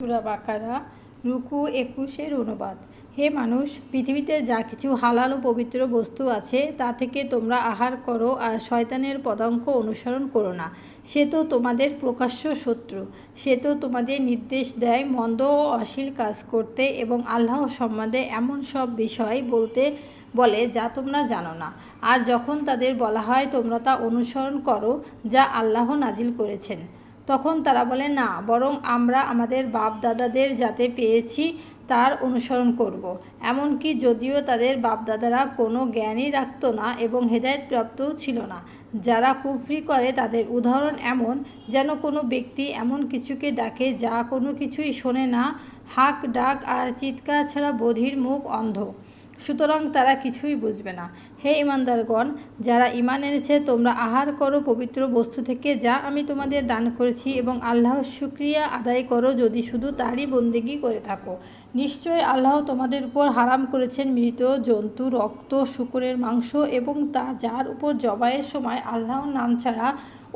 সূরা বাকারা রুকু 21 অনুবাদ। হে মানুষ, পৃথিবীতে যা কিছু হালাল ও পবিত্র বস্তু আছে তা থেকে তোমরা আহার করো, আর শয়তানের পদাঙ্ক অনুসরণ করো না। সে তো তোমাদের প্রকাশ্য শত্রু। সে তো তোমাদের নির্দেশ দেয় মন্দ ও অশ্লীল কাজ করতে এবং আল্লাহ সম্বন্ধে এমন সব বিষয় বলে যা তোমরা জানো না। আর যখন তাদের বলা হয় তোমরা তা অনুসরণ করো যা আল্লাহ নাজিল করেছেন, তখন তারা বলে, না, বরং আমরা আমাদের বাপ দাদাদের যাতে পেয়েছি তার অনুসরণ করব। এমনকি যদিও তাদের বাপদাদারা কোনো জ্ঞানই রাখত না এবং হেদায়েতপ্রাপ্তও ছিল না। যারা কুফরি করে তাদের উদাহরণ এমন, যেন কোনো ব্যক্তি এমন কিছুকে ডাকে যা কোনো কিছুই শোনে না, হাঁক ডাক আর চিৎকার ছাড়া বধির মুখ অন্ধ, সুতরাং তারা কিছুই বুঝবে না। হে ইমানদারগণ, যারা ঈমান এনেছে, তোমরা আহার করো পবিত্র বস্তু থেকে যা আমি তোমাদের দান করেছি এবং আল্লাহর শুকরিয়া আদায় করো যদি শুধু তারই বন্দেগী করে থাকো। নিশ্চয় আল্লাহ তোমাদের উপর হারাম করেছেন মৃত জন্তু, রক্ত, শূকরের মাংস এবং তা যার উপর জবাইয়ের সময় আল্লাহর নাম ছাড়া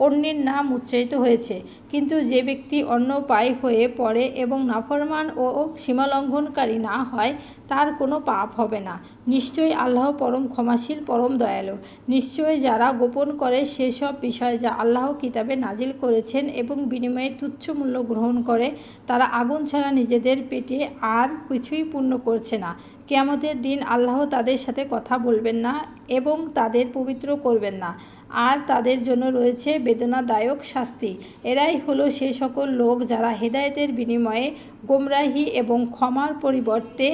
অন্যের নাম উচ্চারিত হয়েছে। কিন্তু যে ব্যক্তি অন্য পায় হয়ে পড়ে এবং নাফরমান ও সীমালঙ্ঘনকারী না হয়, তার কোনো পাপ হবে না। নিশ্চয়ই আল্লাহ পরম ক্ষমাশীল, পরম দয়ালু। নিশ্চয়ই যারা গোপন করে সেসব বিষয় যা আল্লাহ কিতাবে নাজিল করেছেন এবং বিনিময়ে তুচ্ছ মূল্য গ্রহণ করে, তারা আগুন ছাড়া নিজেদের পেটে আর কিছুই পূর্ণ করছে না। কিয়ামতের দিন আল্লাহ তাদের সাথে কথা বলবেন না এবং তাদের পবিত্র করবেন না, আর তাদের জন্য রয়েছে বেদনাদায়ক শাস্তি। এরাই হলো সে সকল লোক যারা হেদায়েতের বিনিময়ে গোমরাহি এবং ক্ষমার পরিবর্তে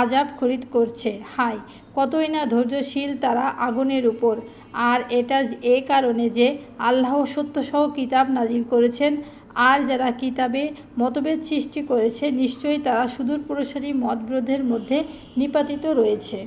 আযাব খরিদ করছে। হায়, কতই না ধৈর্যশীল তারা আগুনের উপর। আর এটা এ কারণে যে আল্লাহ সত্যসহ কিতাব নাজিল করেছেন, আর যারা কিতাবে মতভেদ সৃষ্টি করেছে নিশ্চয়ই তারা সুদূর প্রসারী মতবিরোধের মধ্যে নিপাতিত রয়েছে।